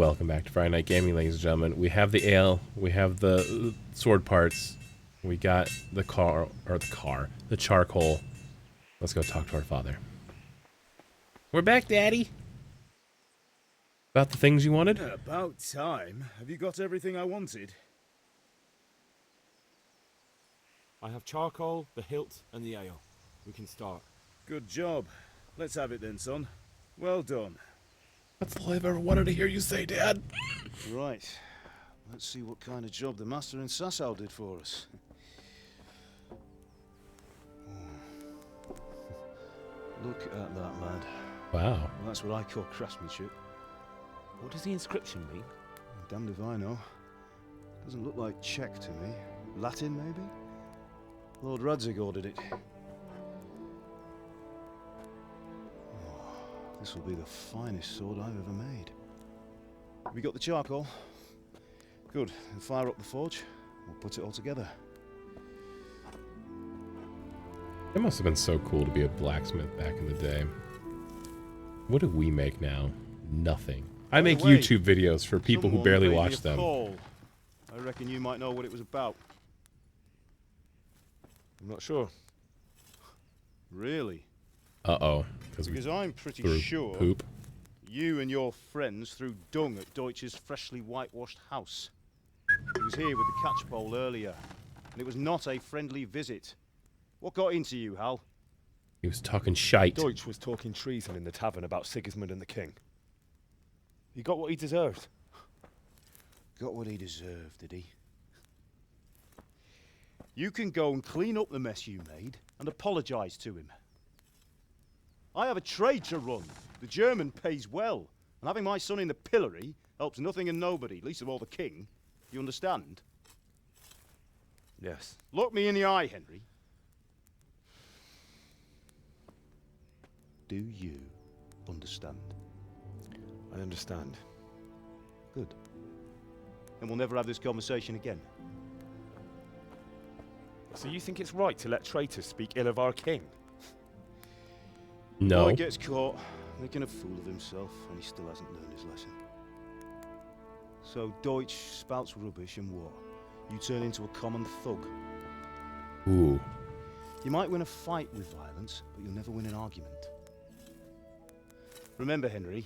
Welcome back to Friday Night Gaming, ladies and gentlemen. We have the ale, we have the sword parts, we got the the charcoal. Let's go talk to our father. We're back, Daddy. About the things you wanted? About time. Have you got everything I wanted? I have charcoal, the hilt, and the ale. We can start. Good job. Let's have it then, son. Well done. That's all I've ever wanted to hear you say, Dad. Right. Let's see what kind of job the master in Sasau did for us. Look at that, lad. Wow. Well, that's what I call craftsmanship. What does the inscription mean? Damned if I know. Doesn't look like Czech to me. Latin, maybe? Lord Radzig ordered it. This will be the finest sword I've ever made. Have you got the charcoal? Good. Then fire up the forge. We'll put it all together. It must have been so cool to be a blacksmith back in the day. What do we make now? Nothing. I make YouTube videos for people who barely watch them. I reckon you might know what it was about. I'm not sure. Really? Uh-oh. Because I'm pretty sure poop. you and your friends threw dung at Deutsch's freshly whitewashed house. He was here with the catchpole earlier, and it was not a friendly visit. What got into you, Hal? He was talking shite. Deutsch was talking treason in the tavern about Sigismund and the king. He got what he deserved. Got what he deserved, did he? You can go and clean up the mess you made and apologise to him. I have a trade to run. The German pays well, and having my son in the pillory helps nothing and nobody, least of all the king. You understand? Yes. Look me in the eye, Henry. Do you understand? I understand. Good. Then we'll never have this conversation again. So you think it's right to let traitors speak ill of our king? No. Boy gets caught, making a fool of himself, and he still hasn't learned his lesson. So Deutsch spouts rubbish, and what? You turn into a common thug. Ooh. You might win a fight with violence, but you'll never win an argument. Remember, Henry,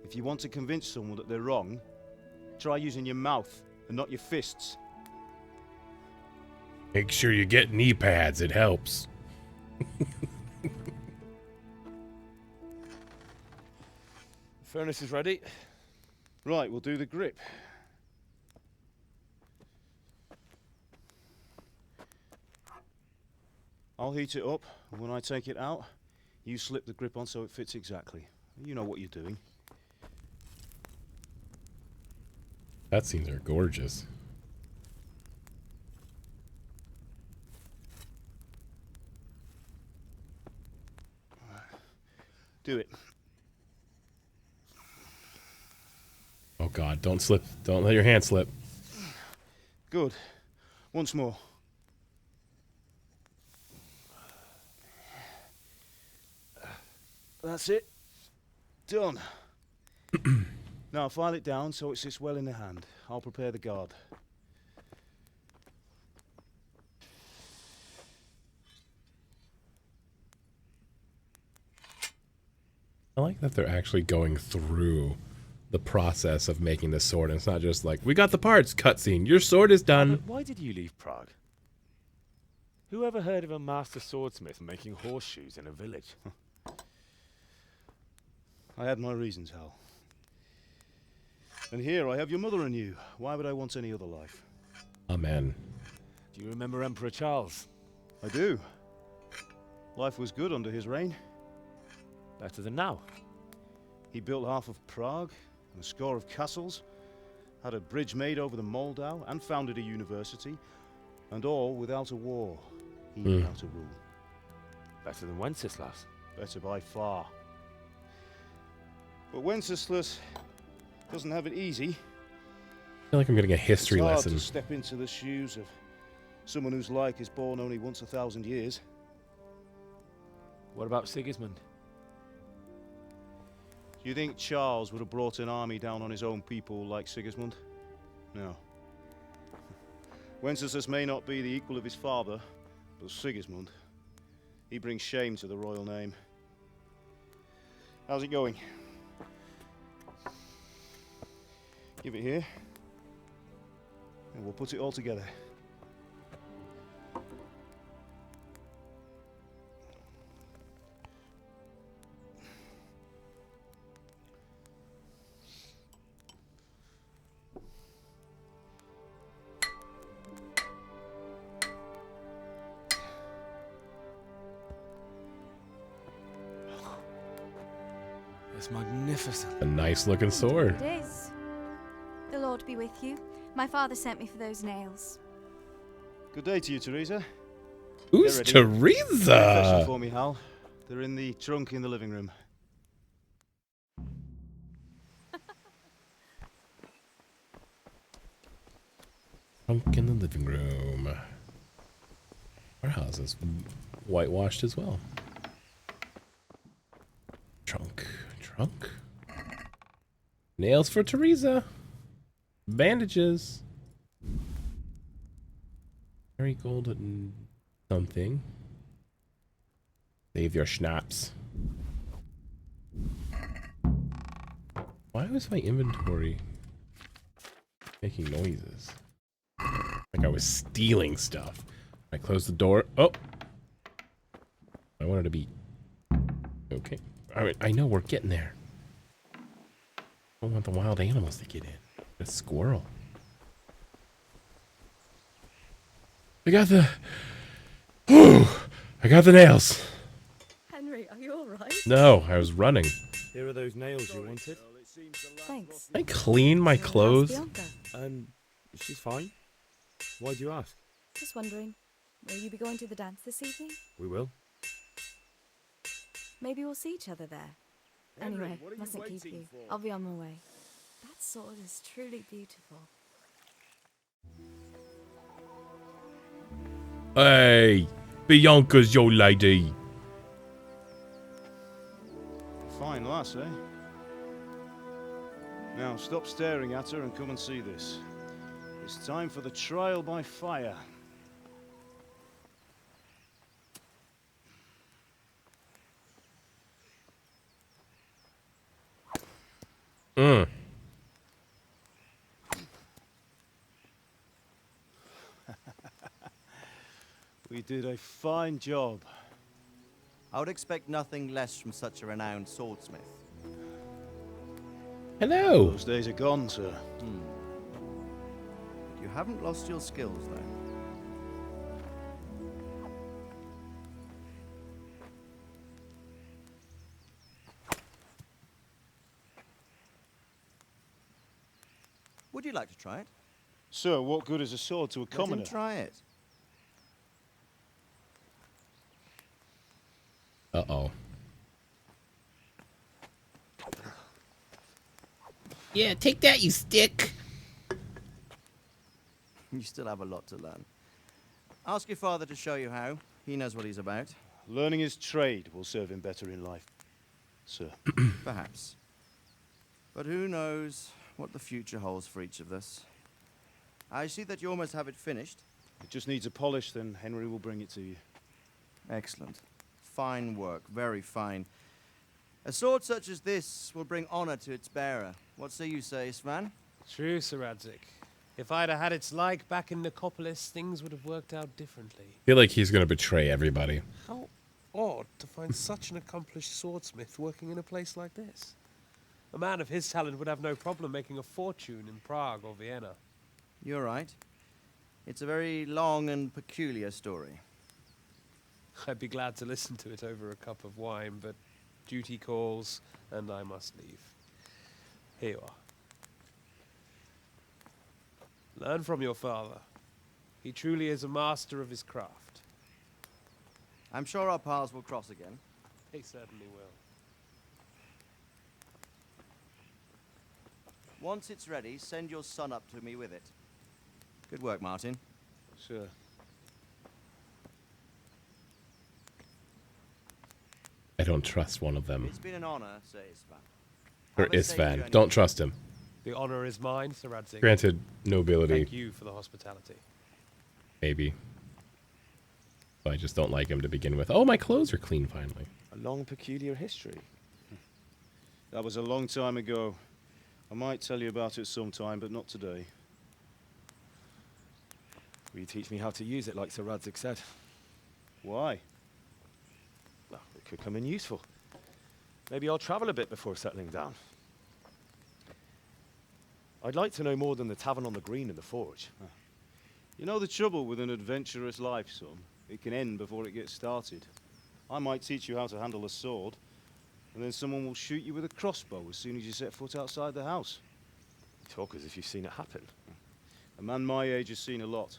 if you want to convince someone that they're wrong, try using your mouth and not your fists. Make sure you get knee pads. It helps. The furnace is ready. Right, we'll do the grip. I'll heat it up, and when I take it out, you slip the grip on so it fits exactly. You know what you're doing. Cutscenes are gorgeous. Do it. Oh God, don't slip. Don't let your hand slip. Good. Once more. That's it. Done. Now file it down so it sits well in the hand. I'll prepare the guard. I like that they're actually going through the process of making this sword. And it's not just like, we got the parts, cutscene, your sword is done. But why did you leave Prague? Who ever heard of a master swordsmith making horseshoes in a village? I had my reasons, Hal. And here I have your mother and you. Why would I want any other life? Amen. Do you remember Emperor Charles? I do. Life was good under his reign. Better than now. He built half of Prague and a score of castles, had a bridge made over the Moldau, and founded a university, and all without a war. He knew how to rule. Better than Wenceslas. Better by far. But Wenceslas doesn't have it easy. I feel like I'm getting a history It's hard lesson. to step into the shoes of someone whose like is born only once 1,000 years. What about Sigismund? Do you think Charles would have brought an army down on his own people like Sigismund? No. Wenceslas may not be the equal of his father, but Sigismund, he brings shame to the royal name. How's it going? Give it here, and we'll put it all together. It's magnificent. A nice looking sword. It is. The Lord be with you. My father sent me for those nails. Good day to you, Teresa. Who's Get ready. Question Teresa? for me, Hal. They're in the trunk in the living room. Trunk in the living room. Our house is whitewashed as well. Trunk. Trunk. Nails for Teresa. Bandages. Marigold and something. Save your schnapps. Why was my inventory making noises? Like I was stealing stuff. I closed the door. Oh! I wanted to be... Okay. I know we're getting there. I don't want the wild animals to get in. A squirrel. I got the... Whew! I got the nails. Henry, are you alright? No, I was running. Here are those nails you wanted. Thanks. I clean my How's clothes. Bianca? She's fine. Why do you ask? Just wondering, will you be going to the dance this evening? We will. Maybe we'll see each other there. Anyway, mustn't keep you. I'll be on my way. That sword is truly beautiful. Hey, Bianca's your lady. Fine lass, eh? Now stop staring at her and come and see this. It's time for the trial by fire. We did a fine job. I would expect nothing less from such a renowned swordsmith. Hello. Those days are gone, sir. You haven't lost your skills, though. Would you like to try it? Sir, what good is a sword to a Let him commoner? try it. Uh-oh. Yeah, take that, you stick. You still have a lot to learn. Ask your father to show you how. He knows what he's about. Learning his trade will serve him better in life, sir. Perhaps. But who knows what the future holds for each of us. I see that you almost have it finished. It just needs a polish, then Henry will bring it to you. Excellent. Fine work, very fine. A sword such as this will bring honor to its bearer. What say you, Svan? True, Sir Radzig. If I'd have had its like back in Nicopolis, things would have worked out differently. I feel like he's gonna betray everybody. How odd to find such an accomplished swordsmith working in a place like this. A man of his talent would have no problem making a fortune in Prague or Vienna. You're right. It's a very long and peculiar story. I'd be glad to listen to it over a cup of wine, but duty calls, and I must leave. Here you are. Learn from your father. He truly is a master of his craft. I'm sure our paths will cross again. He certainly will. Once it's ready, send your son up to me with it. Good work, Martin. Sir. I don't trust one of them. It's been an honor, Sir Isvan. Or Have a safe Isvan. journey. Don't trust him. The honor is mine, Sir Radzig. Granted, nobility, Thank you for the hospitality. maybe. I just don't like him to begin with. Oh, my clothes are clean finally. A long, peculiar history. That was a long time ago. I might tell you about it sometime, but not today. Will you teach me how to use it like Sir Radzig said? Why? Well, it could come in useful. Maybe I'll travel a bit before settling down. I'd like to know more than the tavern on the green and the forge. You know the trouble with an adventurous life, son? It can end before it gets started. I might teach you how to handle a sword, and then someone will shoot you with a crossbow as soon as you set foot outside the house. You talk as if you've seen it happen. A man my age has seen a lot.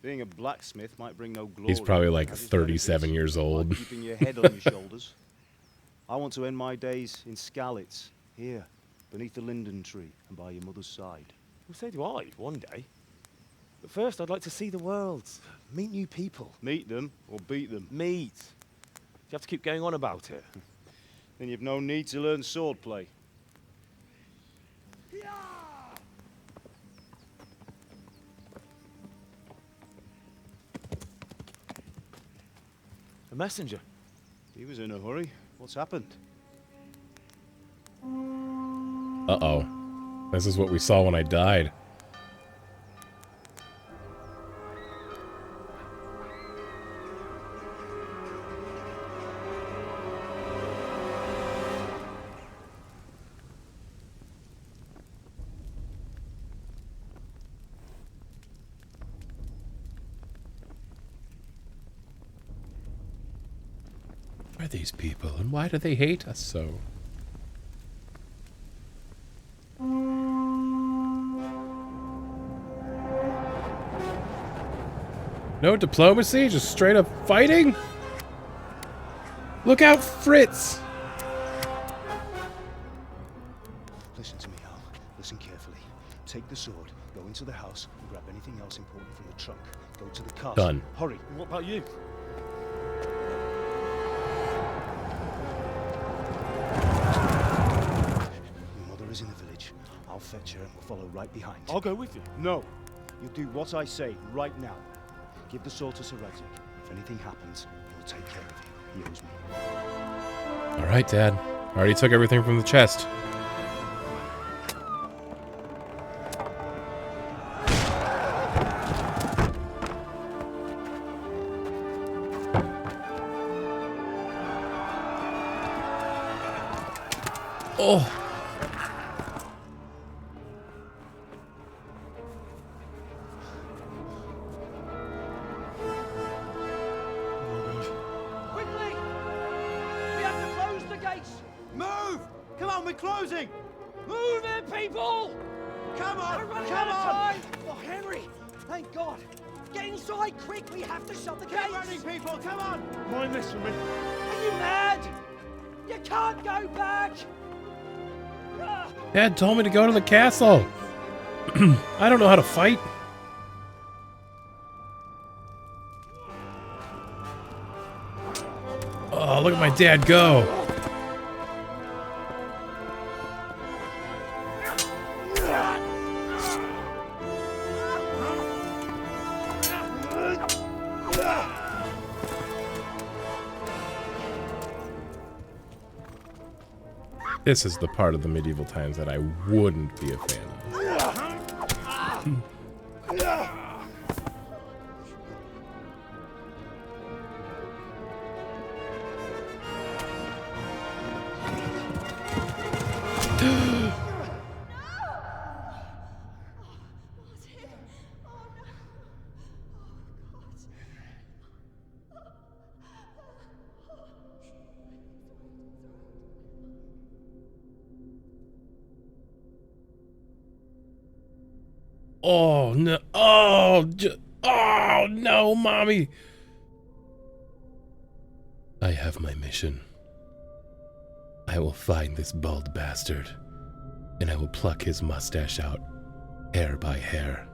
Being a blacksmith might bring no glory. He's probably but like it has its 37 benefits, years old. like keeping your head on your shoulders. I want to end my days in Skalitz, here, beneath the linden tree and by your mother's side. Well, so do I, one day. But first, I'd like to see the world, meet new people. Meet them or beat them. Meet. You have to keep going on about it. Then you've no need to learn swordplay. A messenger. He was in a hurry. What's happened? Uh-oh. This is what we saw when I died. Who are these people, and why do they hate us so? No diplomacy, just straight up fighting? Look out, Fritz! Listen to me, Al. Listen carefully. Take the sword, go into the house, and grab anything else important from the trunk. Go to the castle. Done. Hurry. What about you? Your mother is in the village. I'll fetch her and we'll follow right behind. I'll go with you. No. You'll do what I say right now. Give the sword to Sir Radzig. If anything happens, he'll take care of you. He owes me. Alright, Dad. Already took everything from the chest. Oh! Quickly! We have to close the gates! Move! Come on, we're closing! Move it, people! Come on! We're running Come out of on! time! Oh, Henry! Thank God! Get inside, quick! We have to shut the Get gates! running, people! Come on! Mind this for me. Are you mad? You can't go back! Ah, Dad told me to go to the castle! I don't know how to fight. Oh, look at my dad go! This is the part of the medieval times that I wouldn't be a fan of. Oh no! Oh no, mommy! I have my mission. I will find this bald bastard, and I will pluck his mustache out, hair by hair.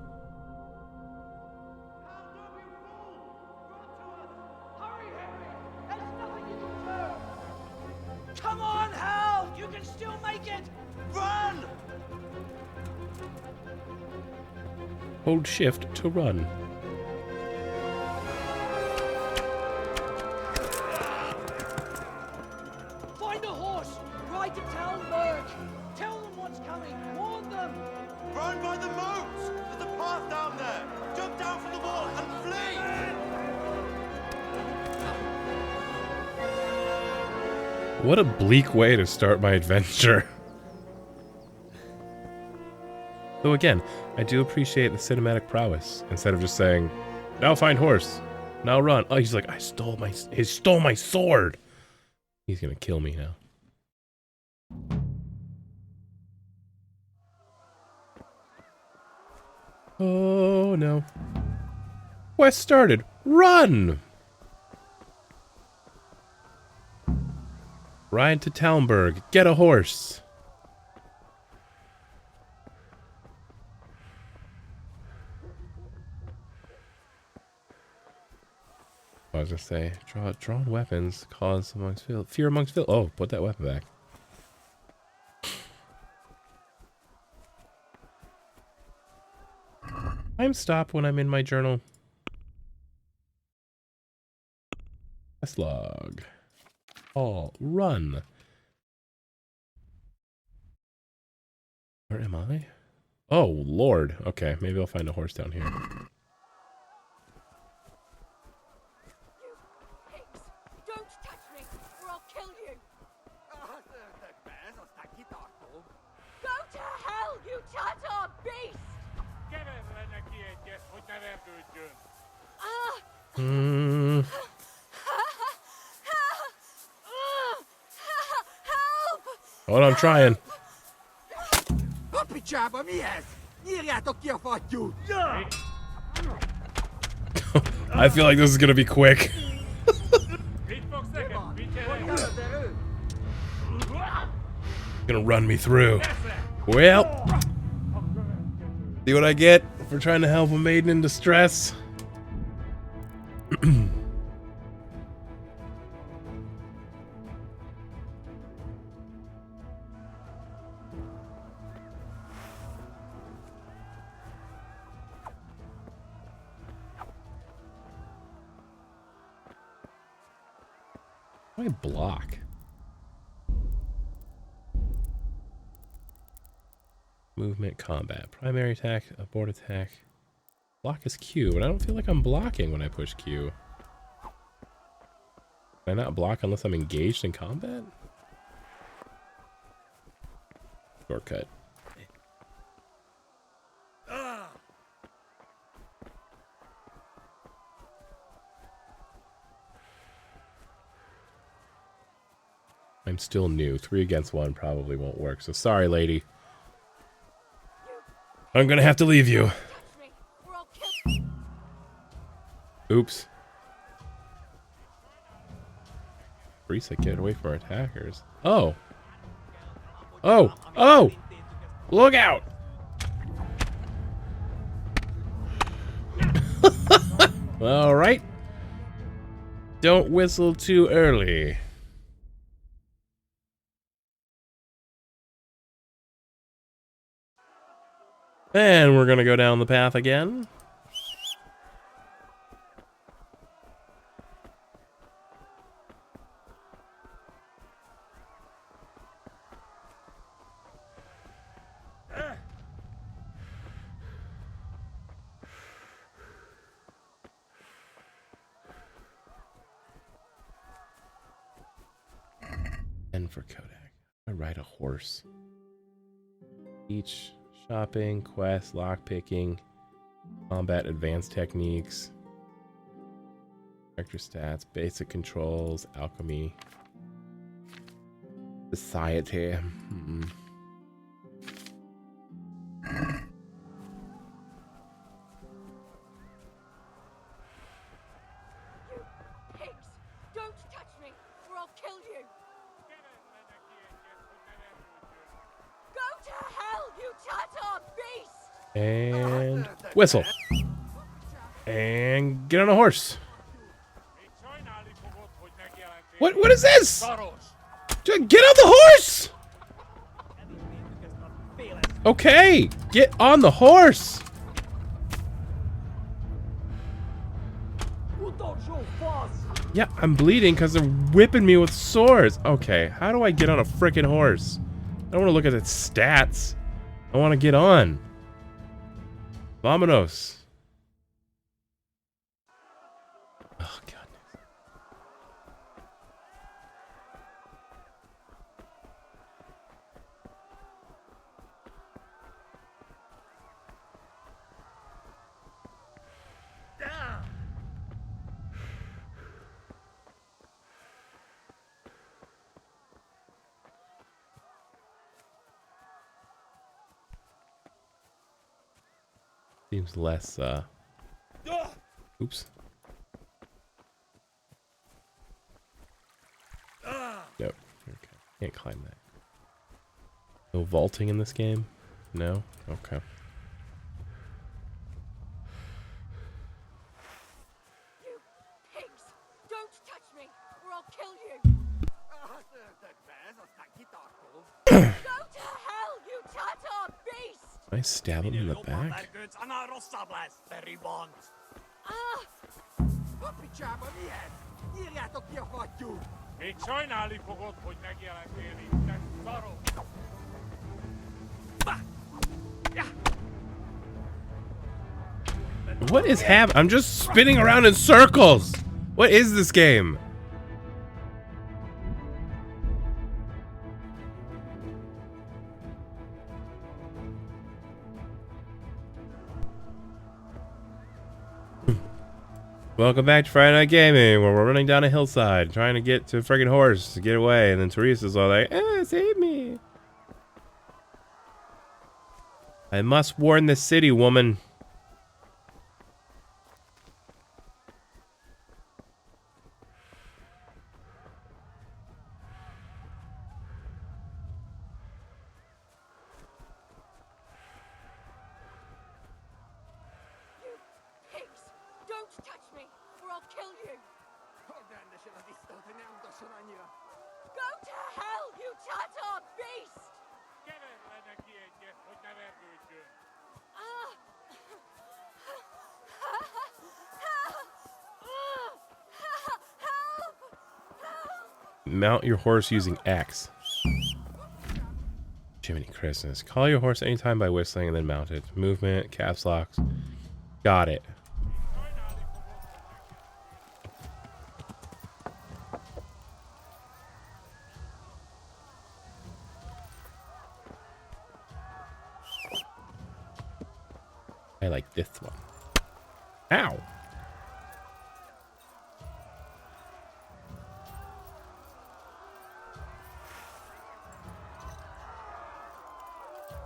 hurry, Henry! There's nothing you can do! Come on, Hal! You can still make it! Hold shift to run. Find a horse! Ride to Talmberg! Tell them what's coming! Warn them! Run by the moats! There's a path down there! Jump down from the wall and flee! What a bleak way to start my adventure. Though again, I do appreciate the cinematic prowess. Instead of just saying, "Now find horse, now run." Oh, he's like, he stole my sword. He's gonna kill me now. Oh no. Quest started. Run! Ride to Talmberg. Get a horse. I was gonna say, drawn weapons cause fear amongst villains. Oh, put that weapon back. Time stop when I'm in my journal. Quest log. Oh, run. Where am I? Oh, Lord. Okay, maybe I'll find a horse down here. Don't touch me, or I'll kill you! Go to hell, you Tatar beast! Hmm. Help! Hold on, I'm trying. I feel like this is gonna be quick. Gonna run me through. Well, see what I get for trying to help a maiden in distress. Why block? Movement, combat, primary attack, abort attack. Block is Q, but I don't feel like I'm blocking when I push Q. Can I not block unless I'm engaged in combat? Shortcut. I'm still new. 3 against 1 probably won't work, so sorry, lady. I'm gonna have to leave you. Oops. Risa, get away from our attackers. Oh. Oh! Oh! Look out! Alright. Don't whistle too early. And we're gonna go down the path again. And for Kodak, I ride a horse. Each shopping, quest, lockpicking, combat, advanced techniques, character stats, basic controls, alchemy, society. Pigs! Don't touch me, or I'll kill you! Go to hell, you Tatar beast! And whistle. And get on a horse. What is this? Get on the horse! Okay, get on the horse! Yeah, I'm bleeding because they're whipping me with swords. Okay, how do I get on a freaking horse? I don't want to look at its stats. I want to get on. Vamonos. Oh, God. Seems less, oops. Nope. Okay. Can't climb that. No vaulting in this game? No? Okay. You pigs! Don't touch me, or I'll kill you! Go to hell, you tatar beast! I stab him in the back? Még sajnálni fogod, hogy megjelentél itt, te szarok! What is happening? I'm just spinning around in circles! What is this game? Welcome back to Friday Night Gaming, where we're running down a hillside trying to get to a friggin' horse to get away, and then Teresa's all like, save me! I must warn the city, woman. Mount your horse using X. Jiminy Christmas. Call your horse anytime by whistling and then mount it. Movement, caps locks. Got it. I like this one. Ow!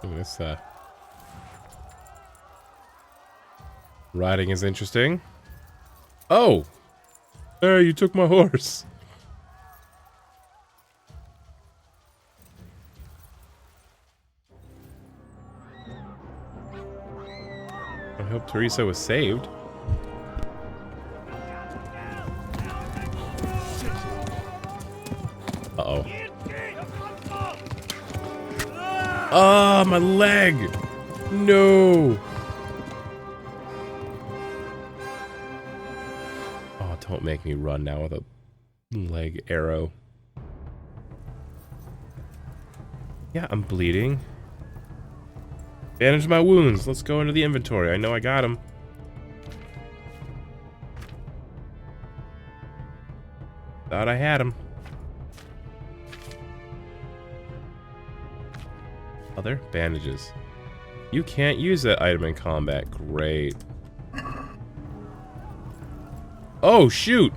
Ooh, this riding is interesting. Oh! Hey, you took my horse. I hope Teresa was saved. Uh-oh. Ah, my leg! No! Oh, don't make me run now with a leg arrow. Yeah, I'm bleeding. Bandage my wounds. Let's go into the inventory. I know I got them. Thought I had them. Other bandages. You can't use that item in combat. Great. Oh, shoot!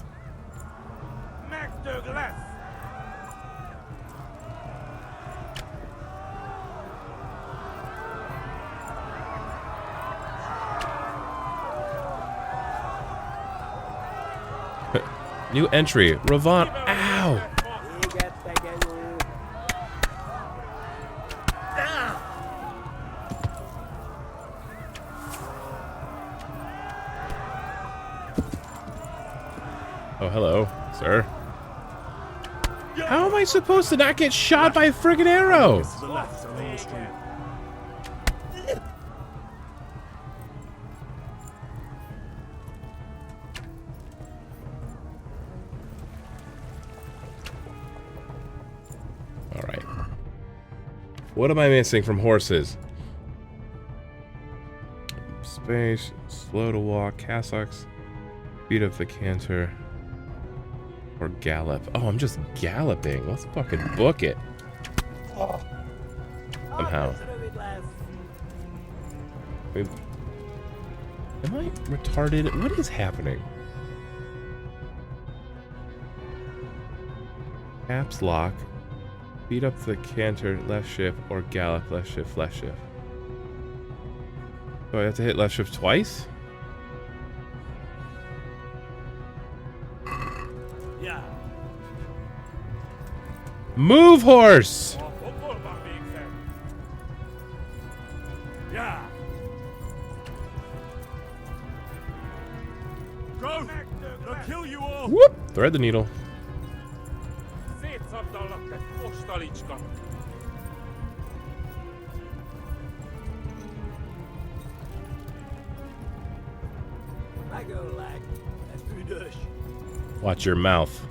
New entry. Ravon. Ow! Oh, hello, sir. How am I supposed to not get shot by a friggin' arrow? What am I missing from horses? Space, slow to walk, cassocks, speed up the canter, or gallop. Oh, I'm just galloping. Let's fucking book it. Somehow. Wait, am I retarded? What is happening? Caps lock, speed up the canter, left shift, or gallop, left shift, left shift. Oh, I have to hit left shift twice? Yeah. Move, horse! Yeah. Go! They'll kill you all! Whoop! Thread the needle. Watch your mouth.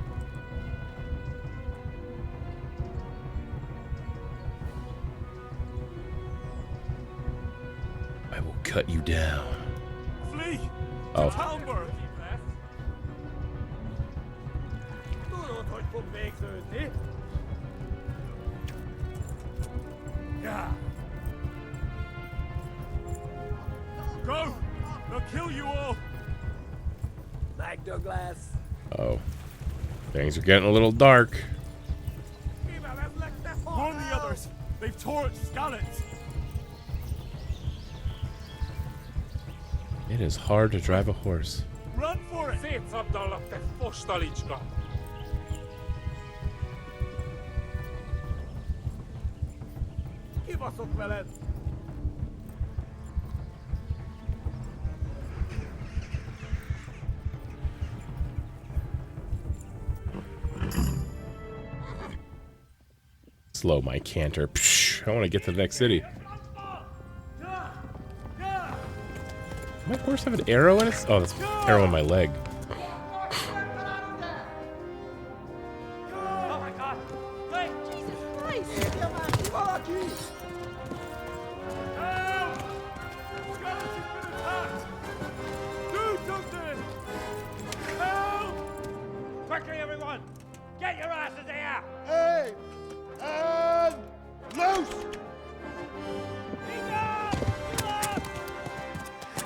I will cut you down. Flee! Oh. Hamburg! Yeah. Go! They'll kill you all! Oh. Things are getting a little dark. Warn the others! They've torched Skalitz! It is hard to drive a horse. Run for it! Give us a pellet! Slow my canter. Psh, I want to get to the next city. My horse have an arrow in it? Oh, that's an arrow in my leg. Oh my god! Wait! Jesus Christ! Help! Skalitz has been attacked! Do something! Help! Quickly, everyone! Get your asses here! Hey! And loose!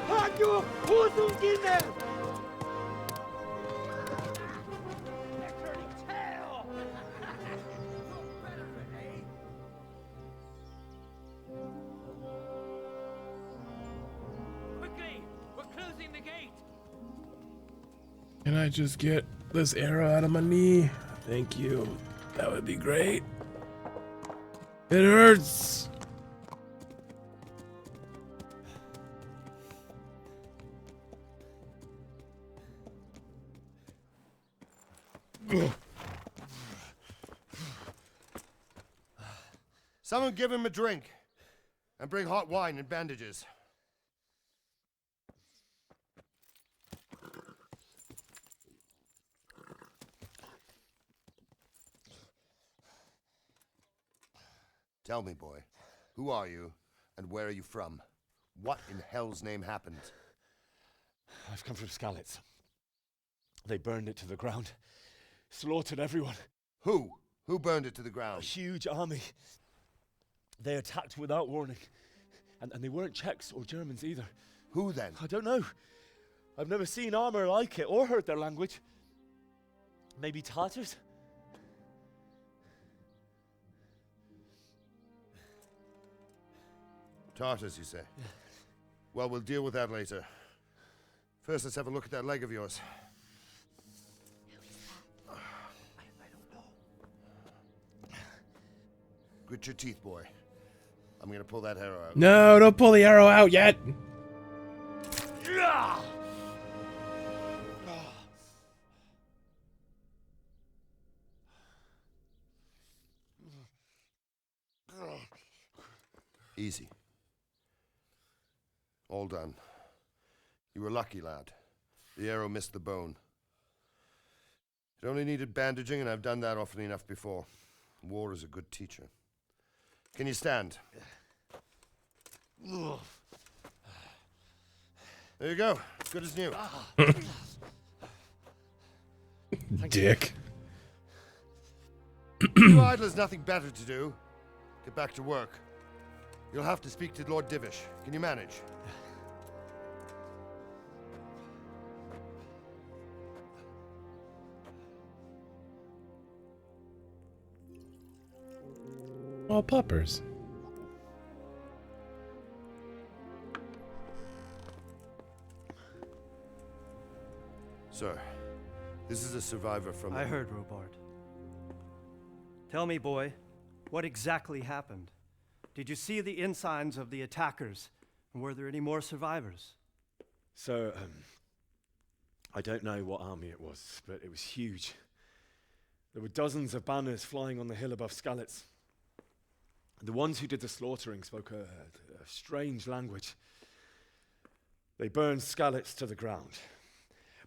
Halt your Hosen in there! They're turning tail! Quickly! We're closing the gate! Can I just get this arrow out of my knee? Thank you. That would be great. It hurts. Someone give him a drink. And bring hot wine and bandages. Tell me, boy, who are you and where are you from? What in hell's name happened? I've come from Skalitz. They burned it to the ground. Slaughtered everyone. Who? Who burned it to the A ground? huge army. They attacked without warning. And they weren't Czechs or Germans either. Who then? I don't know. I've never seen armor like it or heard their language. Maybe Tatars? Tartars, you say? Well, we'll deal with that later. First, let's have a look at that leg of yours. Grit your teeth, boy. I'm gonna pull that arrow out. No, don't pull the arrow out yet. Easy. All done. You were lucky, lad. The arrow missed the bone. It only needed bandaging, and I've done that often enough before. War is a good teacher. Can you stand? There you go. Good as new. Dick. You idlers nothing better to do. Get back to work. You'll have to speak to Lord Divish. Can you manage? All puppers. Sir, this is a survivor from... I heard, Robard. Tell me, boy, what exactly happened? Did you see the ensigns of the attackers? And were there any more survivors? So, I don't know what army it was, but it was huge. There were dozens of banners flying on the hill above Skalitz. The ones who did the slaughtering spoke a strange language. They burned Skalitz to the ground,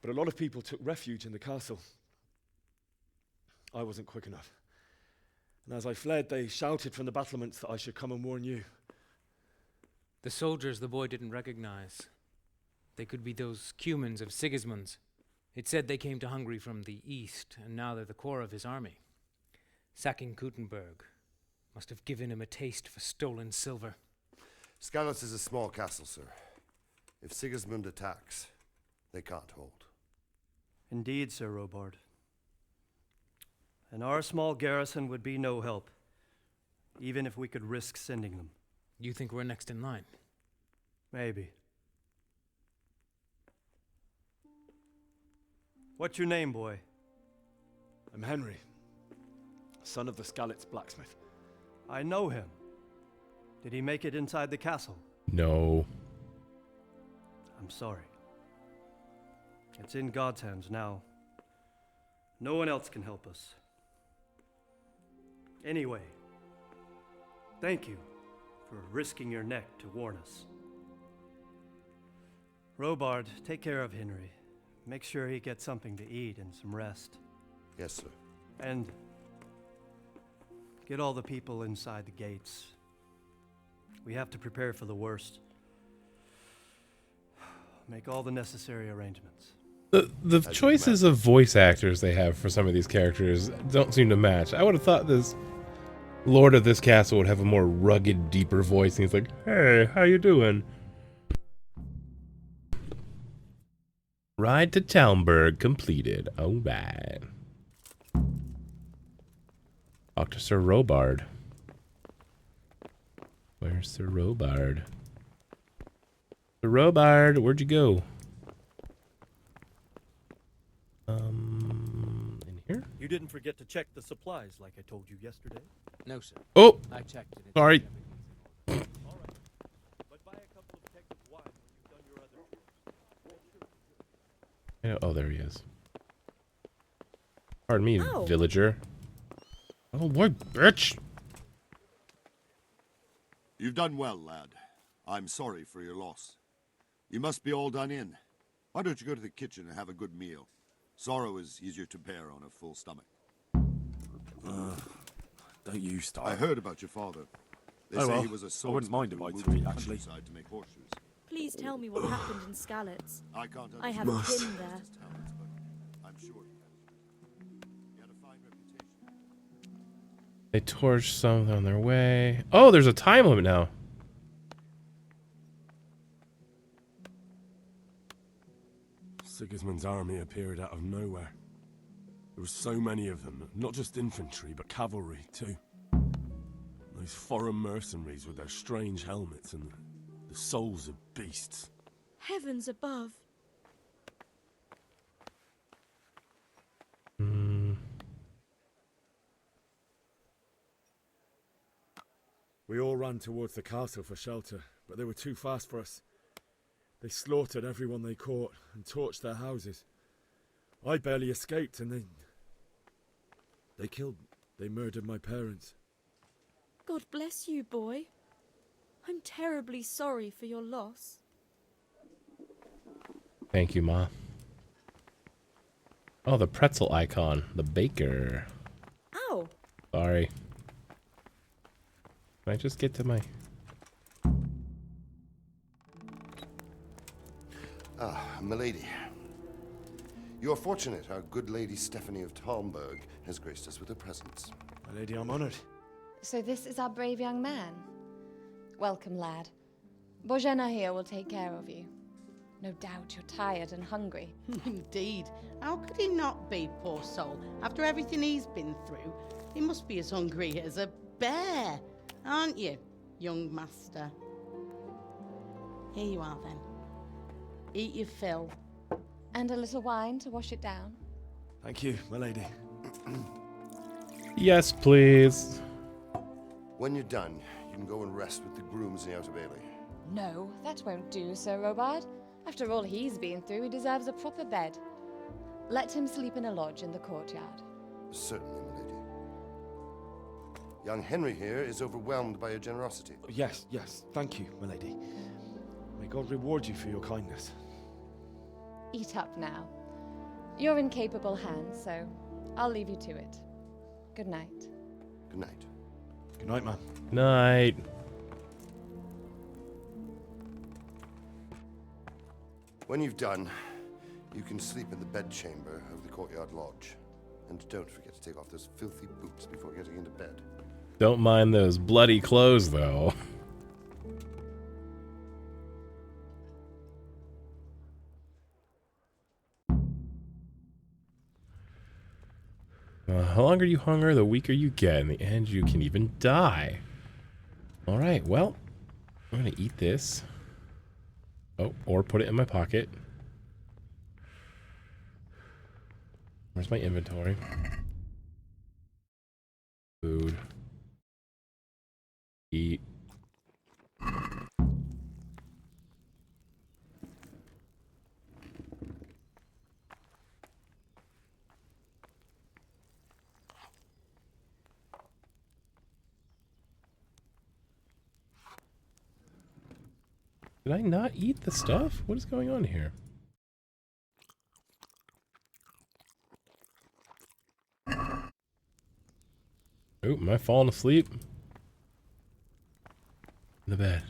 but a lot of people took refuge in the castle. I wasn't quick enough. And as I fled, they shouted from the battlements that I should come and warn you. The soldiers the boy didn't recognize. They could be those Cumans of Sigismund's. It said they came to Hungary from the east, and now they're the core of his army. Sacking Kuttenberg must have given him a taste for stolen silver. Skalitz is a small castle, sir. If Sigismund attacks, they can't hold. Indeed, Sir Robard. And our small garrison would be no help, even if we could risk sending them. You think we're next in line? Maybe. What's your name, boy? I'm Henry, son of the Skalitz blacksmith. I know him. Did he make it inside the castle? No. I'm sorry. It's in God's hands now. No one else can help us. Anyway, thank you for risking your neck to warn us. Robard, take care of Henry. Make sure he gets something to eat and some rest. Yes, sir. And get all the people inside the gates. We have to prepare for the worst. Make all the necessary arrangements. The choices of voice actors they have for some of these characters don't seem to match. I would have thought this Lord of this castle would have a more rugged, deeper voice. And he's like, "Hey, how you doing?" Ride to Talmberg completed. All right. Talk to Sir Robard. Where's Sir Robard? Sir Robard, where'd you go? In here? You didn't forget to check the supplies like I told you yesterday? No, sir. Oh, I checked it. sorry. All right. But buy a couple of kegs of wine when you've done your other chores. Oh, there he is. Pardon me, Ow. villager. Oh, boy, bitch. You've done well, lad. I'm sorry for your loss. You must be all done in. Why don't you go to the kitchen and have a good meal? Sorrow is easier to bear on a full stomach. Don't you start. I heard about your father. They Oh, say well, he was a I swordsman wouldn't mind who if I moved took to it, the actually. countryside to make horseshoes. Please tell me what happened in Skalitz. I can't I have understand a pin there. his talents, but I'm sure he has. He had a fine reputation. They torched some on their way. Oh, there's a time limit now. Sigismund's army appeared out of nowhere. There were so many of them, not just infantry, but cavalry, too. Those foreign mercenaries with their strange helmets and the souls of beasts. Heavens above. We all ran towards the castle for shelter, but they were too fast for us. They slaughtered everyone they caught and torched their houses. I barely escaped, and then they murdered my parents. God bless you, boy. I'm terribly sorry for your loss. Thank you, Ma. Oh, the pretzel icon. The baker. Ow! Sorry. I just get to my... Ah, milady. You are fortunate our good lady Stephanie of Talmberg has graced us with her presence. My lady, I'm honored. So this is our brave young man. Welcome, lad. Bojena here will take care of you. No doubt you're tired and hungry. Indeed. How could he not be, poor soul? After everything he's been through, he must be as hungry as a bear, aren't you, young master? Here you are, then. Eat your fill. And a little wine to wash it down. Thank you, my lady. Yes, please. When you're done, you can go and rest with the grooms in the Outer Bailey. No, that won't do, Sir Robard. After all he's been through, he deserves a proper bed. Let him sleep in a lodge in the courtyard. Certainly, milady. Young Henry here is overwhelmed by your generosity. Yes, yes. Thank you, my lady. May God reward you for your kindness. Eat up now. You're in capable hands, so I'll leave you to it. Good night. Good night. Good night, man. Night. When you've done, you can sleep in the bedchamber of the courtyard lodge. And don't forget to take off those filthy boots before getting into bed. Don't mind those bloody clothes, though. The longer you hunger, the weaker you get. In the end, you can even die. Alright, well, I'm gonna eat this. Oh, or put it in my pocket. Where's my inventory? Food. Eat. Did I not eat the stuff? What is going on here? Oh, am I falling asleep? In the bed.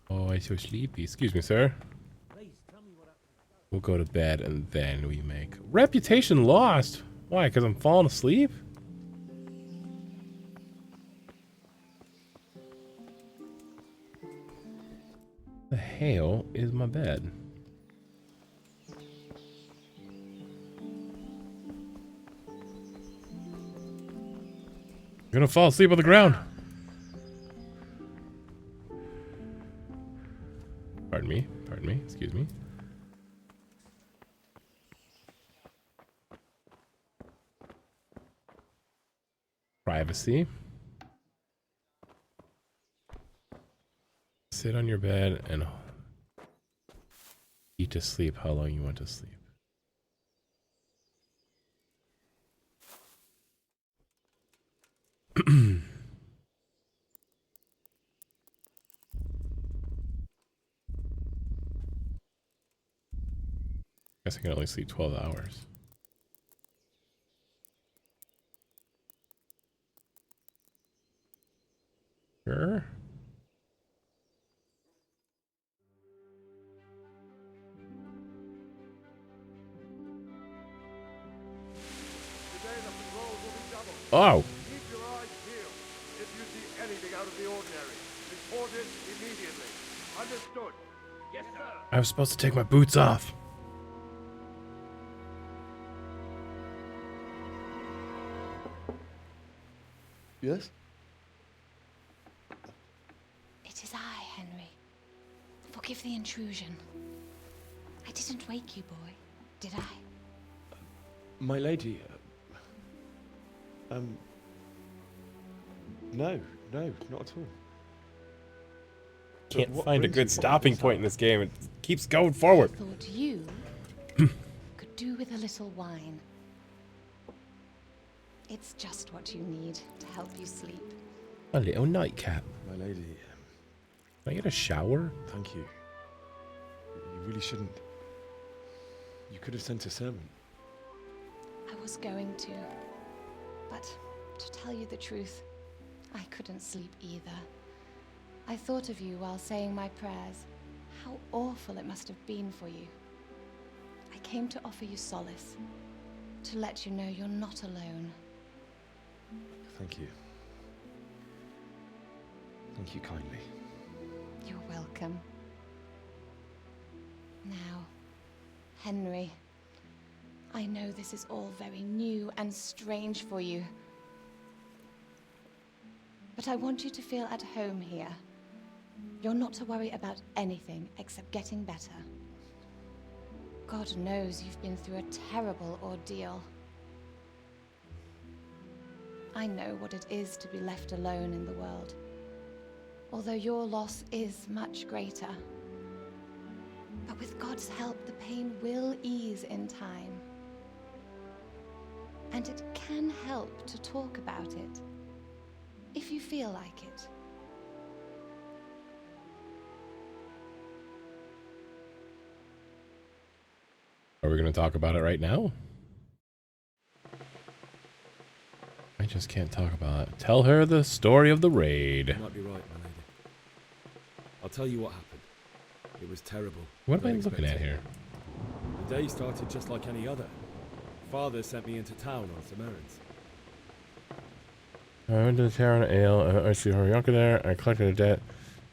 Oh, I'm so sleepy. Excuse me, sir. We'll go to bed and then we make... Reputation lost! Why? Because I'm falling asleep? The hell is my bed? I'm gonna fall asleep on the ground. Pardon me, excuse me. Privacy. Sit on your bed and eat to sleep how long you want to sleep. Guess I can only sleep 12 hours. Sure. Oh. Keep your eyes peeled. If you see anything out of the ordinary, report it immediately. Understood? Yes, sir. I was supposed to take my boots off. Yes? It is I, Henry. Forgive the intrusion. I didn't wake you, boy, did I? My lady, no, not at all. Can't find a good stopping point in this game. It keeps going forward. I thought you could do with a little wine. It's just what you need to help you sleep. A little nightcap. My lady, Can I get a shower? thank you. You really shouldn't. You could have sent a servant. I was going to, but to tell you the truth, I couldn't sleep either. I thought of you while saying my prayers. How awful it must have been for you. I came to offer you solace, to let you know you're not alone. Thank you. Thank you kindly. You're welcome. Now, Henry, I know this is all very new and strange for you, but I want you to feel at home here. You're not to worry about anything except getting better. God knows you've been through a terrible ordeal. I know what it is to be left alone in the world, although your loss is much greater. But with God's help, the pain will ease in time. And it can help to talk about it, if you feel like it. Are we going to talk about it right now? I just can't talk about it. Tell her the story of the raid. You might be right, my lady. I'll tell you what happened. It was terrible. What am I looking at here? The day started just like any other. Father sent me into town on some errands. I went to the town ale. I see her uncle there. I collected a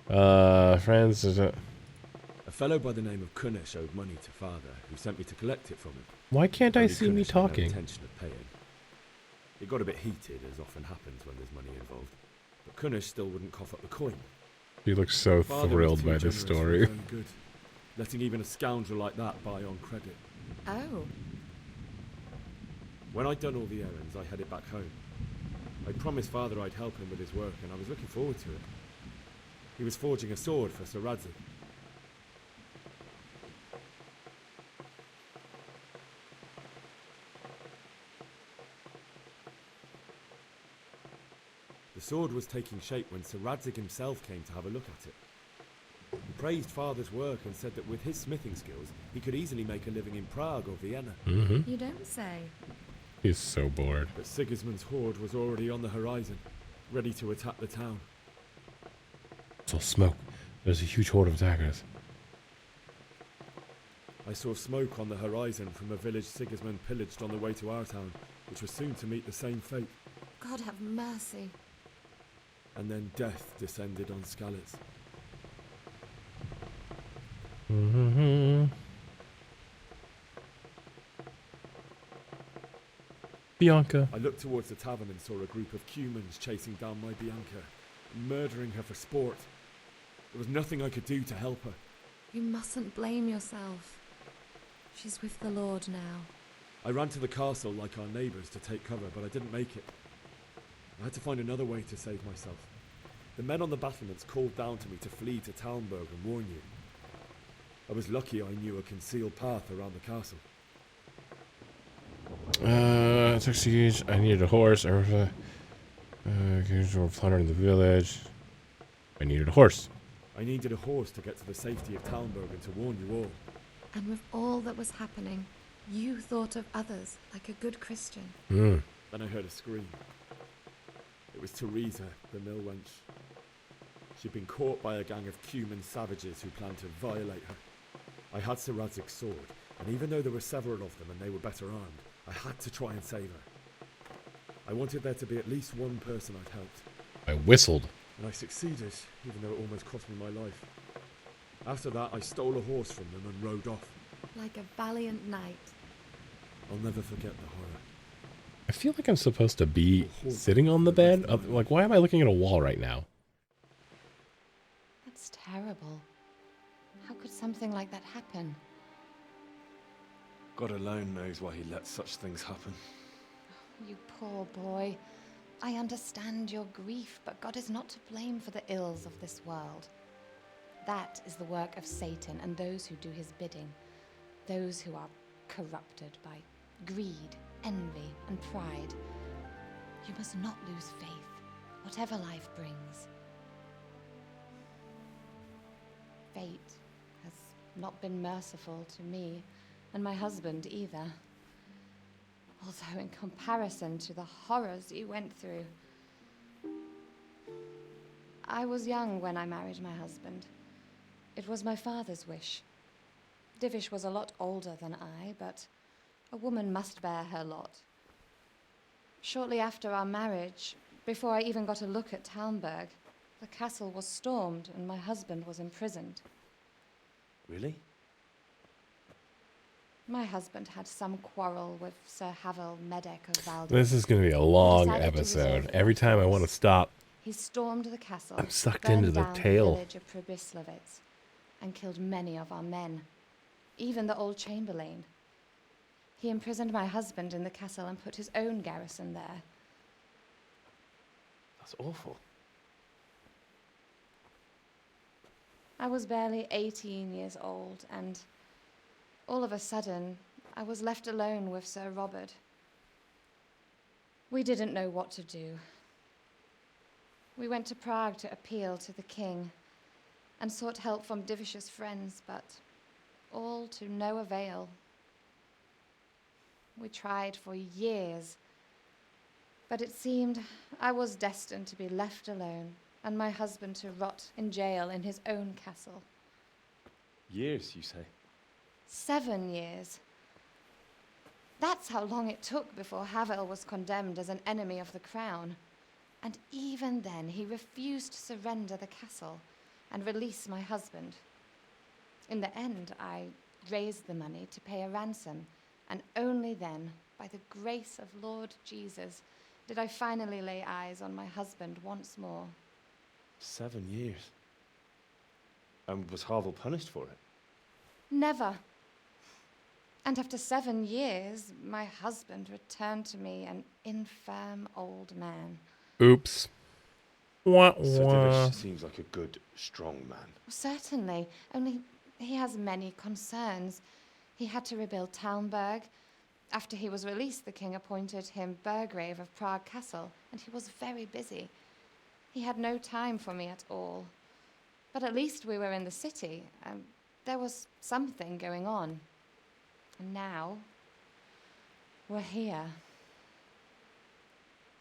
debt. Friends, is it? A fellow by the name of Kunish owed money to Father, who sent me to collect it from him. Why can't I Only see me Kunish had no talking? intention of paying. It got a bit heated, as often happens when there's money involved. But Kunish still wouldn't cough up the coin. He looks so Father was thrilled too by this generous for story. his own good, letting even a scoundrel like that buy on credit. Oh. When I'd done all the errands, I headed back home. I promised Father I'd help him with his work, and I was looking forward to it. He was forging a sword for Sir Radzik. The sword was taking shape when Sir Radzik himself came to have a look at it. He praised Father's work and said that with his smithing skills, he could easily make a living in Prague or Vienna. Mm-hmm. You don't say. He's so bored. But Sigismund's horde was already on the horizon, ready to attack the town. It's all smoke. There's a huge horde of attackers. I saw smoke on the horizon from a village Sigismund pillaged on the way to our town, which was soon to meet the same fate. God have mercy. And then death descended on Skalitz. Mm-hmm. Bianca. I looked towards the tavern and saw a group of Cumans chasing down my Bianca, murdering her for sport. There was nothing I could do to help her. You mustn't blame yourself. She's with the Lord now. I ran to the castle like our neighbours to take cover, but I didn't make it. I had to find another way to save myself. The men on the battlements called down to me to flee to Talmberg and warn you. I was lucky I knew a concealed path around the castle. Took siege. I needed a horse. Were plundering the village. I needed a horse. I needed a horse to get to the safety of Talmberg and to warn you all. And with all that was happening, you thought of others like a good Christian. Mm. Then I heard a scream. It was Teresa, the mill wench. She'd been caught by a gang of Cuman savages who planned to violate her. I had Sir Radzig's sword, and even though there were several of them and they were better armed, I had to try and save her. I wanted there to be at least one person I'd helped. I whistled. And I succeeded, even though it almost cost me my life. After that, I stole a horse from them and rode off. Like a valiant knight. I'll never forget the horror. I feel like I'm supposed to be sitting on the bed. Like, why am I looking at a wall right now? That's terrible. How could something like that happen? God alone knows why he lets such things happen. You poor boy. I understand your grief, but God is not to blame for the ills of this world. That is the work of Satan and those who do his bidding. Those who are corrupted by greed, envy, and pride. You must not lose faith, whatever life brings. Fate has not been merciful to me, and my husband either. Although in comparison to the horrors you went through, I was young when I married my husband. It was my father's wish. Divish was a lot older than I, but a woman must bear her lot. Shortly after our marriage, before I even got a look at Talmberg, the castle was stormed and my husband was imprisoned. Really? My husband had some quarrel with Sir Havel Medek of Valdez. This is going to be a long decided to episode. resolve the Every time I want to stop, He stormed the castle, I'm sucked burned into the down tale. the village of Pribyslavitz, and killed many of our men, even the old chamberlain. He imprisoned my husband in the castle and put his own garrison there. That's awful. I was barely 18 years old, and all of a sudden, I was left alone with Sir Robert. We didn't know what to do. We went to Prague to appeal to the king and sought help from Divish's friends, but all to no avail. We tried for years, but it seemed I was destined to be left alone and my husband to rot in jail in his own castle. Years, you say? 7 years. That's how long it took before Havel was condemned as an enemy of the crown. And even then, he refused to surrender the castle and release my husband. In the end, I raised the money to pay a ransom, and only then, by the grace of Lord Jesus, did I finally lay eyes on my husband once more. 7 years. And was Havel punished for it? Never. And after 7 years, my husband returned to me an infirm old man. Oops. Wah, Sir wah. Divish seems like a good, strong man. Certainly, only he has many concerns. He had to rebuild Talmberg. After he was released, the king appointed him Burgrave of Prague Castle, and he was very busy. He had no time for me at all. But at least we were in the city, and there was something going on. And now, we're here.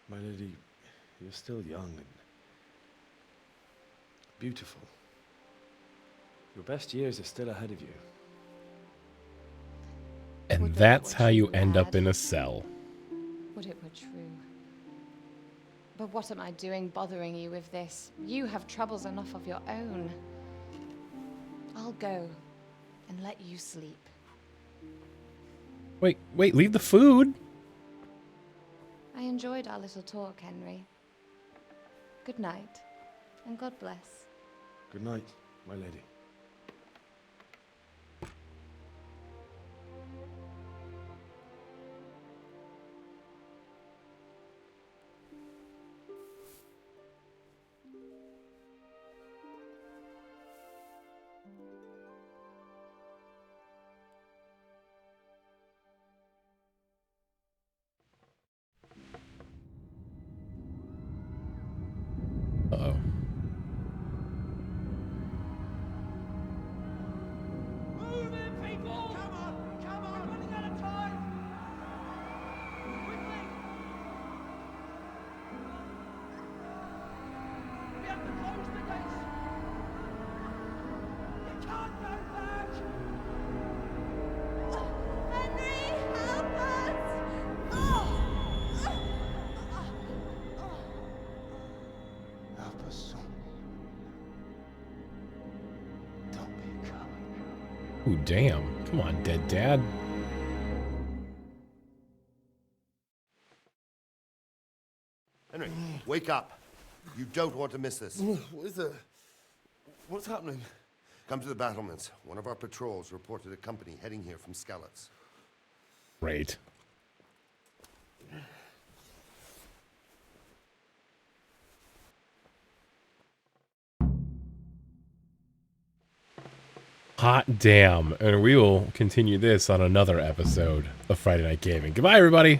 My lady, you're still young and beautiful. Your best years are still ahead of you. And that's how you end up in a cell. Would it were true. But what am I doing bothering you with this? You have troubles enough of your own. I'll go and let you sleep. Wait, leave the food. I enjoyed our little talk, Henry. Good night, and God bless. Good night, my lady. Uh-oh. Move it, people! Come on! We're running out of time! Quickly! We have to close the gates! You can't go back! Henry, help us! Help us, son. Don't be a coward. Ooh, damn. Come on, dead dad. Henry, wake up. You don't want to miss this. What is it? What's happening? Come to the battlements. One of our patrols reported a company heading here from Skalitz. Great. Hot damn. And we will continue this on another episode of Friday Night Gaming. Goodbye, everybody.